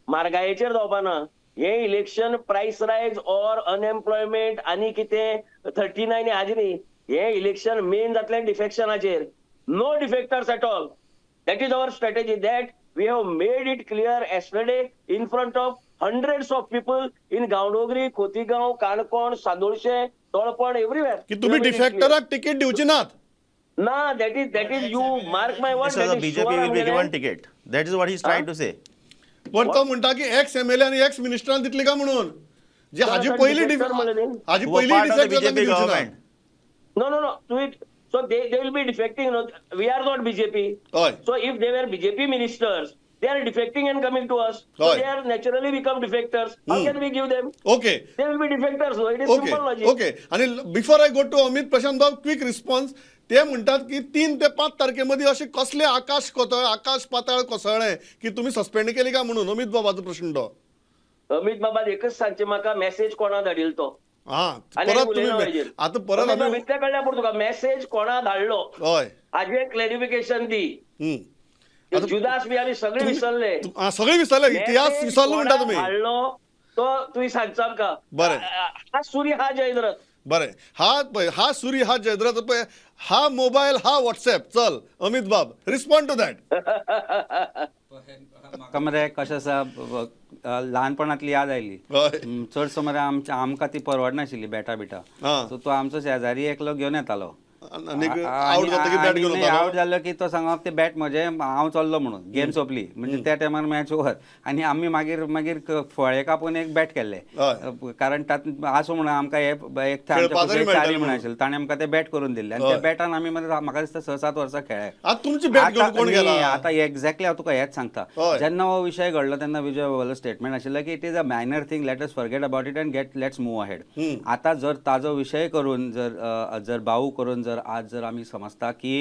[SPEAKER 4] म्हारगायेचेर जावपाना. हे election price rise or unemployment आनी कितें 39 हाजेर न्ही. हे इलेक्शन मेन जातलें डिफेक्शनाचेर. No defectors at all. That is our strategy, that we have made it clear yesterday in front of hundreds of people in Gaundogri, Kotigaon, Kankon, Sadolshe, Tolpad, everywhere.
[SPEAKER 2] की तुम्ही
[SPEAKER 4] We have made it
[SPEAKER 2] डिफेक्टराक ticket दिवची नात.
[SPEAKER 4] clear. Nah, that is you mark my word.
[SPEAKER 5] So
[SPEAKER 4] that
[SPEAKER 5] the
[SPEAKER 4] is
[SPEAKER 5] BJP
[SPEAKER 4] sure
[SPEAKER 5] will be
[SPEAKER 4] आमगेलें.
[SPEAKER 5] given ticket. That is what he's trying to say.
[SPEAKER 2] पण तो म्हणटा की एक्स MLA आणि x मिनिस्टरान दितली का म्हणून जे
[SPEAKER 4] तो
[SPEAKER 2] हाजी
[SPEAKER 4] आता
[SPEAKER 2] पहिली
[SPEAKER 4] defector म्हणले न्ही.
[SPEAKER 2] हाजी
[SPEAKER 5] Who are
[SPEAKER 2] पहिली
[SPEAKER 5] part of the
[SPEAKER 2] defect
[SPEAKER 5] BJP
[SPEAKER 2] दिवची
[SPEAKER 5] government.
[SPEAKER 2] ना.
[SPEAKER 4] No. So they will be defecting. We are not BJP.
[SPEAKER 2] Hoy.
[SPEAKER 4] So if they were BJP ministers, they are defecting and coming to us. So
[SPEAKER 2] Hoy.
[SPEAKER 4] they are naturally become defectors. How can we give them?
[SPEAKER 2] Okay.
[SPEAKER 4] They will be defectors. So it is
[SPEAKER 2] okay
[SPEAKER 4] simple logic.
[SPEAKER 2] Okay आणि before I go to Amit, Prashant बाब, quick response. ते म्हणतात की 3 ते 5 तारखेमध्ये असे कसले आकाश पाताळ कोसळ्ळे की तुम्ही सस्पेंड केली का म्हणून. अमित बाबाचो प्रश्न तो.
[SPEAKER 4] अमित बाबा एकच सांगचे म्हाका मेसेज कोणा धाडिल तो.
[SPEAKER 2] हा
[SPEAKER 4] आनी
[SPEAKER 2] परत
[SPEAKER 4] उलयना
[SPEAKER 2] तुम्ही
[SPEAKER 4] हेजेर.
[SPEAKER 2] आता परत
[SPEAKER 4] अमित बाब,
[SPEAKER 2] आम्ही
[SPEAKER 4] इतलें कळ्ळें पड तुका मेसेज कोणा धाडलो
[SPEAKER 2] हय.
[SPEAKER 4] हाजें क्लॅरिफिकेशन दी.
[SPEAKER 2] हम्म.
[SPEAKER 4] ते जुदास बी आमी सगळे विसरले.
[SPEAKER 2] हा, सगळे विसरले, इतिहास
[SPEAKER 4] Message
[SPEAKER 2] विसरलो म्हणटा
[SPEAKER 4] कोणा
[SPEAKER 2] तुम्ही.
[SPEAKER 4] धाडलो तो तुवें सांगचो आमकां.
[SPEAKER 2] बरें.
[SPEAKER 4] हा सूर्य हा जयद्रथ.
[SPEAKER 2] बरें, हा सूर्य हा जयद्रथ पळय, हा मोबाईल हा व्हॉट्सॲप. चल Amit bab, respond to that.
[SPEAKER 3] म्हाका मरे कशें आसा ल्हानपणांतली याद आयली.
[SPEAKER 2] हय.
[SPEAKER 3] चडसो मरे आमकां ती परवडनाशिल्ली बॅटा बिटा.
[SPEAKER 2] हा.
[SPEAKER 3] सो तो आमचो शेजारी एकलो घेवन येतालो.
[SPEAKER 2] आनीक आवट जाता की बॅट घेवन
[SPEAKER 3] आवट
[SPEAKER 2] वतालो.
[SPEAKER 3] जालो की तो सांगप ते बॅट म्हजे हांव चल्लो म्हणून. गेम सोंपली म्हणजे त्या टायमार मॅच ओवर. आनी आमी मागीर फळे कापून एक बॅट केल्ले.
[SPEAKER 2] हय.
[SPEAKER 3] कारण तातूंत आसूं म्हणून आमकां हे एक
[SPEAKER 2] खेळपा तरी
[SPEAKER 3] चारी
[SPEAKER 2] मेळटालें
[SPEAKER 3] म्हण आशिल्ले ताणें आमकां ते बॅट करून दिल्ले. आनी
[SPEAKER 2] हय.
[SPEAKER 3] त्या बॅटान आमी मरे म्हाका दिसता 6-7 वर्सां खेळ्ळे.
[SPEAKER 2] आता तुमची बॅट घेवन कोण गेला.
[SPEAKER 3] आतां एक्झॅक्टली हांव तुका हेच सांगता.
[SPEAKER 2] हय.
[SPEAKER 3] जेन्ना हो विशय घडलो तेन्ना विजय बाबालो स्टेटमेंट आशिल्लो की it is a minor thing, let us forget about it and let's move ahead. आतां जर ताजो विशय करून जर भाऊ करून जर आज जर आमी समजता की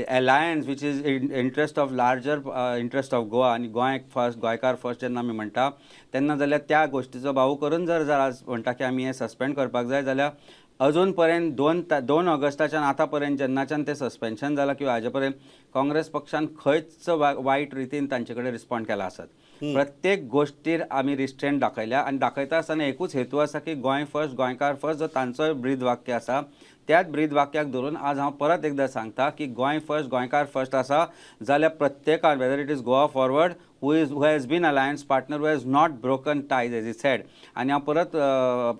[SPEAKER 3] alliance which is interest of larger interest of Goa आनी गोंयकार फर्स्ट जेन्ना आमी म्हणटा तेन्ना जाल्यार त्या गोश्टीचो भाऊ करून जर आज म्हणटा की आमी हें सस्पेंड करपाक जाय जाल्यार अजून पर्यंत 2 ऑगस्टाच्यान आतां पर्यंत जेन्नाच्यान तें सस्पेन्शन जालां किंवा हाजे पर्यंत काँग्रेस पक्षान खंयच वायट रितीन तांचे कडेन रिस्पॉन्ड केला आसत. प्रत्येक गोश्टीर आमी रिस्ट्रेंट दाखयल्या आनी दाखयता आसतना एकूच हेतू आसा की गोंय फर्स्ट गोंयकार फर्स्ट जो तांचो ब्रीद वाक्य आसा त्याच ब्रीद वाक्याक धरून आज हांव परत एकदां सांगता की गोंय फर्स्ट गोंयकार फर्स्ट आसा जाल्यार प्रत्येकान whether it is Goa forward who has been alliance partner who has not broken ties as he said. आनी हांव परत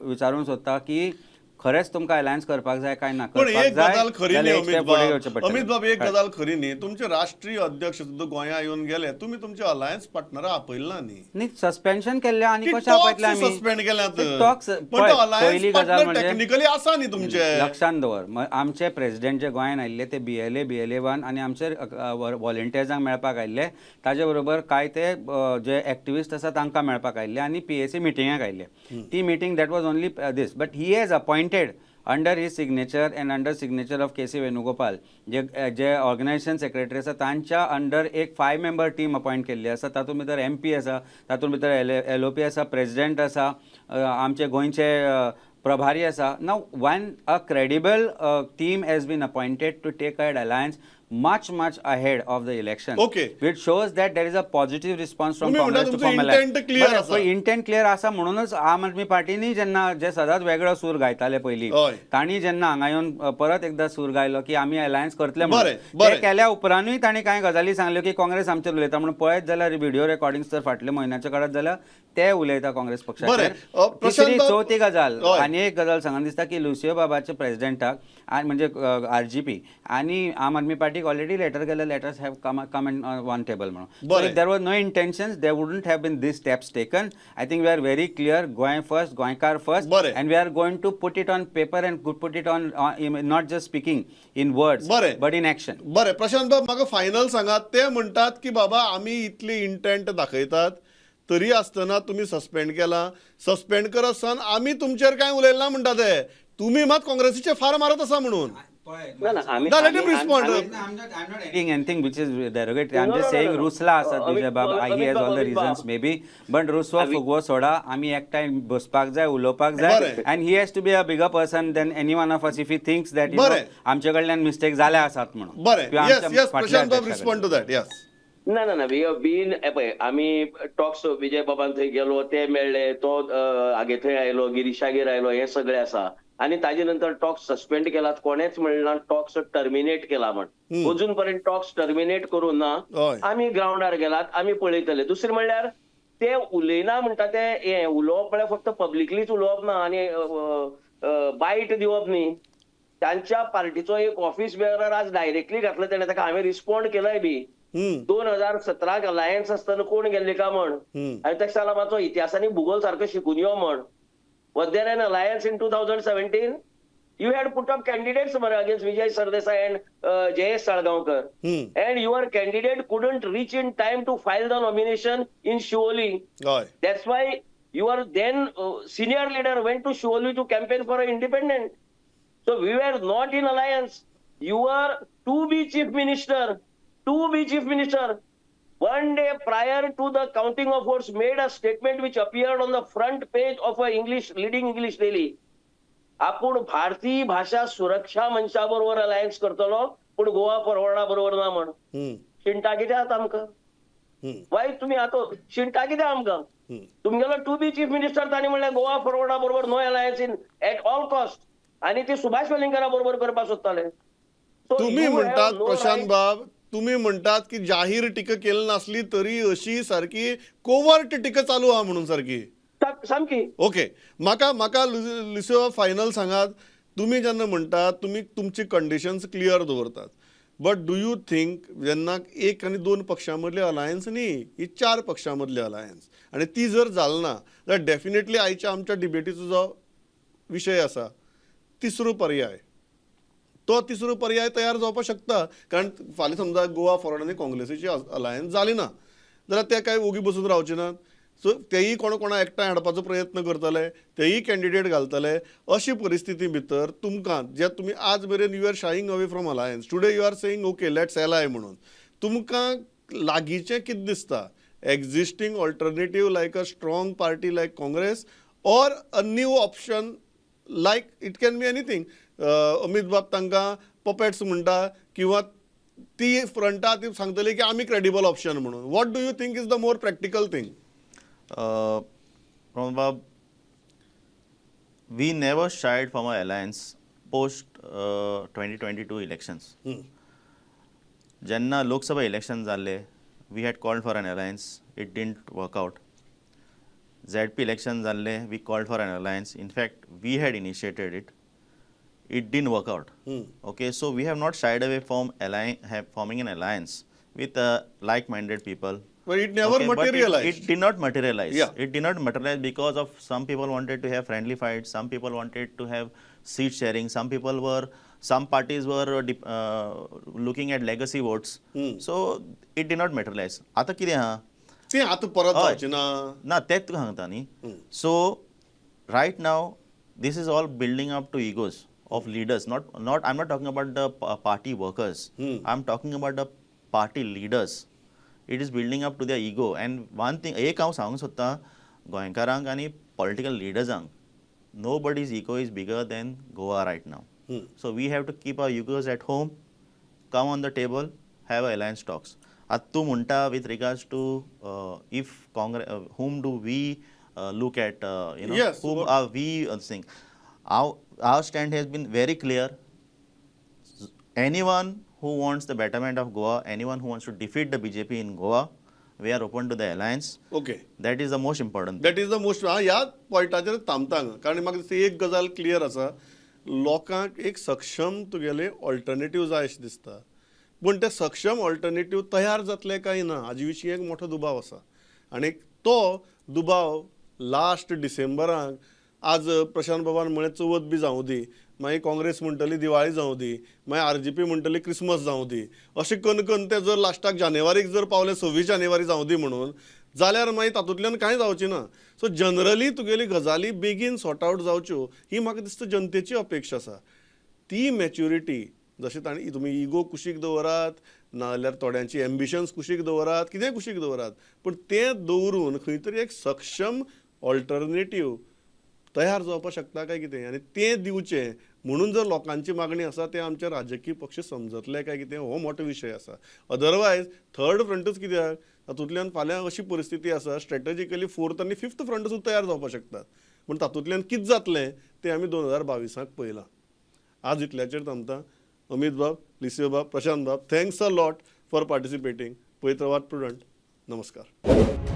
[SPEAKER 3] विचारूंक सोदता की खरेंच तुमकां अलायन्स करपाक जाय काय ना
[SPEAKER 2] पण
[SPEAKER 3] करपाक
[SPEAKER 2] एक
[SPEAKER 3] जाय
[SPEAKER 2] गजाल खरी न्ही
[SPEAKER 3] जाल्यार एक
[SPEAKER 2] अमित
[SPEAKER 3] step फुडें
[SPEAKER 2] बाब.
[SPEAKER 3] घेवचें पडटलें.
[SPEAKER 2] अमित बाब, एक गजाल खरी न्ही, तुमचे राष्ट्रीय अध्यक्ष सुद्दां गोंया येवन गेले, तुम्ही तुमचे अलायन्स पार्टनरा आपयला न्ही.
[SPEAKER 3] न्ही सस्पेन्शन केल्लें आनी
[SPEAKER 2] ती
[SPEAKER 3] कशें आपयतले
[SPEAKER 2] talks
[SPEAKER 3] आमी
[SPEAKER 2] सस्पेंड केल्यात.
[SPEAKER 3] ते talks
[SPEAKER 2] पण
[SPEAKER 3] पळय,
[SPEAKER 2] तो alliance
[SPEAKER 3] पयली गजाल
[SPEAKER 2] partner
[SPEAKER 3] म्हणजे
[SPEAKER 2] technically आसा न्ही तुमचे.
[SPEAKER 3] लक्षांत दवर आमचे प्रेसिडेंट जे गोंयान आयिल्ले ते BLA1 आनी आमचे व्हॉलंटियर्सांक मेळपाक आयिल्ले. ताजे बरोबर कांय ते जे एक्टिविस्ट आसा तांकां मेळपाक आयिल्ले आनी PAC मिटिंगाक आयिल्ले. ती meeting that was only this but he has appointed under his signature and under signature of KC Venugopal जे ऑर्गनायझेशन सेक्रेटरी आसा तांच्या अंडर एक 5 member टीम अपॉयंट केल्ली आसा. तातूंत भितर MP आसा, तातूंत भितर LOP आसा, प्रेसिडेंट आसा, आमचे गोंयचे प्रभारी आसा. Now when a credible team has been appointed to take an alliance much ahead of the election,
[SPEAKER 2] Okay.
[SPEAKER 3] which shows that there is a positive response from
[SPEAKER 2] तुम्ही म्हणता
[SPEAKER 3] Congress to
[SPEAKER 2] तुमचं
[SPEAKER 3] form
[SPEAKER 2] intent
[SPEAKER 3] alliance.
[SPEAKER 2] clear
[SPEAKER 3] But
[SPEAKER 2] आसा.
[SPEAKER 3] Intent clear आसा म्हणूनच आम आदमी पार्टीनी जेन्ना जे सदांच वेगळो सूर गायताले पयलीं,
[SPEAKER 2] हय.
[SPEAKER 3] तांणी जेन्ना हांगा येवन परत एकदा सूर गायलो की आमी अलायन्स करतले
[SPEAKER 2] बरें,
[SPEAKER 3] म्हणून,
[SPEAKER 2] बरें.
[SPEAKER 3] ते केल्या उपरांतूय तांणी कांय गजाली सांगल्यो की काँग्रेस आमचेर उलयता म्हणून. पळयत जाल्यार व्हिडिओ रेकॉर्डिंग्स जर फाटल्या म्हयन्याच्या काळात जाल्यार ते उलयता काँग्रेस पक्षाचेर.
[SPEAKER 2] बरें. प्रशांत
[SPEAKER 3] तिसरी
[SPEAKER 2] बाब-
[SPEAKER 3] चवथी गजाल
[SPEAKER 2] हय.
[SPEAKER 3] आनी एक गजाल सांगन दिसता की लुसियो बाबाचे प्रेसिडेंटाक म्हणजे RGP आनी आम आदमी पार्टीक ऑलरेडी लेटर केले, letters have come on table म्हणून. So
[SPEAKER 2] बरें.
[SPEAKER 3] if there were no intentions, there wouldn't have been these steps taken. I think we are very clear, Goy first, Goykar first,
[SPEAKER 2] बरें.
[SPEAKER 3] and we are going to put it on paper and put it on not just speaking in words,
[SPEAKER 2] बरें.
[SPEAKER 3] but in action.
[SPEAKER 2] बरें प्रशांत बाब, म्हाका final सांगात. ते म्हणटात की बाबा आमी इतली इंटेंट दाखयतात तरी आसतना तुमी सस्पेंड केला. सस्पेंड करत आसतना आमी तुमचेर कांय उलयलें ना म्हणटा ते. तुमी मात काँग्रेसीचे फार मारत आसा म्हणून.
[SPEAKER 4] ना ना आम्ही
[SPEAKER 2] No, let him
[SPEAKER 4] आम्ही-
[SPEAKER 2] respond.
[SPEAKER 4] आम्ही-
[SPEAKER 3] I'm not adding anything which is derogatory. I'm
[SPEAKER 4] No,
[SPEAKER 3] just
[SPEAKER 4] no, no,
[SPEAKER 3] saying
[SPEAKER 4] no, no.
[SPEAKER 3] Rusla asat
[SPEAKER 4] Amit
[SPEAKER 3] Vijay Bab.
[SPEAKER 4] Bab,
[SPEAKER 3] He has all the
[SPEAKER 4] Amit Bab.
[SPEAKER 3] reasons maybe. But Ruswa
[SPEAKER 4] Amit-
[SPEAKER 3] fugwo soda. आमी एकठांय बसपाक जाय, उलोवपाक
[SPEAKER 2] बरें.
[SPEAKER 3] जाय. And he has to be a bigger person than any one of us if he thinks that
[SPEAKER 2] बरें.
[SPEAKER 3] आमचे कडल्यान मिस्टेक जाले आसात म्हणून.
[SPEAKER 2] बरें,
[SPEAKER 3] किंवा
[SPEAKER 2] येस
[SPEAKER 3] आमच्या
[SPEAKER 2] येस
[SPEAKER 3] फाटल्या
[SPEAKER 2] प्रशांत बाब,
[SPEAKER 3] अध्यक्षा
[SPEAKER 2] रिस्पॉन्ड टू दॅट. येस.
[SPEAKER 4] ना ना ना वी हॅव बीन पळय आमी टॉक्स विजय बाबान थंय गेलो, ते मेळ्ळे, तो आगे थंय आयलो, गिरीशागेर आयलो, हे सगळे आसा. आणि ताजे नंतर टॉक्स सस्पेंड केलात, कोणेच म्हणला टॉक्स टर्मिनेट केला म्हण. अजून पर्यंत टॉक्स टर्मिनेट करून ना.
[SPEAKER 2] हय.
[SPEAKER 4] आमी ग्राउंडार गेलात, आमी पळयतले. दुसरें म्हणल्यार ते उलयना म्हणटा ते हे उलोवप म्हळ्यार फक्त पब्लिकलीच उलोवप ना आनी बायट दिवप न्ही. तांच्या पार्टीचो एक ऑफिस बेअरर आज डायरेक्टली घातलो तेणे, ताका हांवें रिस्पॉन्ड केलाय बी. 2017 अलायन्स आसतना कोण गेल्ले का म्हण. आनी ताका सांगला मातसो इतिहासानी भूगोल सारको शिकून यो म्हण. Was there an alliance in 2017? You had put up candidates against Vijay Sardesai and Jayesh Salgaonkar. And your candidate couldn't reach in time to file the nomination in Shivoli.
[SPEAKER 2] हय.
[SPEAKER 4] That's why your then senior leader went to Shivoli to campaign for an independent. So we were not in alliance. You were to be chief minister. To be chief minister. One day prior to the counting of votes, made a statement which appeared on the front page of a leading English daily. आपण भारतीय भाषा सुरक्षा मंचाबरोबर alliance करतलो, पण गोवा फॉरवर्डा बरोबर ना म्हण. शिंटा कितें आतां आमकां? वाय तुम्ही आता शिंटा कितें आमकां? तुमगेलो टू बी चीफ मिनिस्टर तांणी म्हणलें गोवा फॉरवर्डा बरोबर no alliance in at all cost. आनी ते सुभाष वेलिंगरा बरोबर करपाक सोदताले. So
[SPEAKER 2] तुम्ही
[SPEAKER 4] you have
[SPEAKER 2] म्हणटात
[SPEAKER 4] no
[SPEAKER 2] प्रशांत
[SPEAKER 4] right-
[SPEAKER 2] बाब, तुम्ही म्हणटात की जाहीर टिका केली नसली तरी अशी सारकी कोवर्ट टिका चालू आहा म्हणून सारकी.
[SPEAKER 4] सामकी.
[SPEAKER 2] ओके, म्हाका लिसो फायनल सांगात. तुम्ही जेन्ना म्हणटात तुम्ही तुमची कंडिशन्स क्लियर दवरतात, बट डू यू थिंक जेन्ना एक आनी दोन पक्षां मदली अलायन्स न्ही, ही 4 पक्षां मदली अलायन्स, आनी ती जर जाली ना जाल्यार डेफिनेटली आयच्या आमच्या डिबेटीचो जो विशय आसा तिसरो पर्याय, तो तिसरो पर्याय तयार जावपाक शकता. कारण फाल्यां समजा गोवा फॉरवर्ड आनी काँग्रेसीची अलायन्स जाली ना जाल्यार ते काय ओगी बसून रावचे नात. सो तेही कोणा एकठांय हाडपाचो प्रयत्न करतले, तेही कॅन्डिडेट घालतले. अशी परिस्थिती भितर तुमकां जे तुमी आज मेरेन you are shying away from alliance, today you are saying okay let's ally म्हणून, तुमकां लागींचें कितें दिसता? Existing alternative like a strong party like Congress or a new option like it can be anything. Amit बाब तांकां पपेट्स म्हणटा किंवा ती फ्रंटा ती सांगतली की आमी क्रेडिबल ऑप्शन म्हणून. What do you think is the more practical thing?
[SPEAKER 5] Pramod Bab, we never shied from our alliance post 2022 elections. Jenna Lok Sabha elections जाल्ले, we had called for an alliance. It didn't work out. ZP elections जाल्ले, we called for an alliance. In fact, we had initiated it. It didn't work out. Okay, so we have not shied away from forming an alliance with like-minded people.
[SPEAKER 2] But it never
[SPEAKER 5] Okay, but
[SPEAKER 2] materialized.
[SPEAKER 5] It did not materialize.
[SPEAKER 2] Yeah.
[SPEAKER 5] It did not materialize because of some people wanted to have friendly fights, some people wanted to have seat sharing, some parties were looking at legacy votes. So it did not materialize. आता कितें आहा?
[SPEAKER 2] ती आतां परत जावची ना.
[SPEAKER 5] ना तेच तुका सांगता न्ही. So right now this is all building up to egos of leaders. Not I'm not talking about the party workers. I'm talking about the party leaders. It is building up to their ego. And one thing, एक हांव सांगूंक सोदतां गोंयकारांक आनी political लिडर्सांक, nobody's ego is bigger than Goa right now. So we have to keep our egos at home, come on the table, have alliance talks. At tu munta with regards to if Congress, whom do we look at,
[SPEAKER 2] Yes,
[SPEAKER 5] whom
[SPEAKER 2] what-
[SPEAKER 5] are we saying? Our stand has been very clear. Anyone who wants the betterment of Goa, anyone who wants to defeat the BJP in Goa, we are open to the alliance.
[SPEAKER 2] Okay
[SPEAKER 5] That is the most important.
[SPEAKER 2] That is the most ह्या पॉयंटाचेर थांबता हांगा. कारण म्हाका दिसता एक गजाल clear आसा, लोकांक एक सक्षम तुगेले ऑल्टरनेटीव जाय अशें दिसता, पूण ते सक्षम ऑल्टरनेटीव तयार जातले काय ना हाजे विशीं एक मोठो दुबाव आसा. आनी तो दुबाव लास्ट डिसेंबराक आज प्रशांत बाबान म्हळें चवथ बी जावं दी, मागीर काँग्रेस म्हणटली दिवाळी जावं दी, मागीर RGP म्हणटली क्रिसमस जावं दी, अशें कन्न ते जर लास्टाक जानेवारीक जर पावले 26 जानेवारी जावं दी म्हणून, जाल्यार मागीर तातूंतल्यान कांय जावचें ना. सो जनरली तुगेली गजाली बेगीन सॉर्ट आवट जावच्यो ही म्हाका दिसता जनतेची अपेक्षा आसा. ती मॅच्युरिटी जशें ताणी तुमी इगो कुशीक दवरात, नाजाल्यार थोड्यांची एम्बिशन्स कुशीक दवरात, कितेंय कुशीक दवरात, पूण तें दवरून खंय तरी एक सक्षम ऑल्टरनेटीव तयार जावपाक शकता काय कितें, आनी तें दिवचें म्हणून जर लोकांची मागणी आसा ते आमचे राजकीय पक्ष समजतले काय कितें हो मोठो विशय आसा. अदरवायज थर्ड फ्रंटूच कित्याक, तातूंतल्यान फाल्यां अशी परिस्थिती आसा स्ट्रॅटेजिकली फोर्थ आनी फिफ्थ फ्रंट सुद्दां तयार जावपाक शकतात. पूण तातूंतल्यान कितें जातलें तें आमी 2022 पळयलां. आज इतल्याचेर थांबता. अमित बाब, लिसिओ बाब, प्रशांत बाब, थँक्स अ लॉट फॉर पार्टिसिपेटींग. पळयत रावात प्रुडंट. नमस्कार.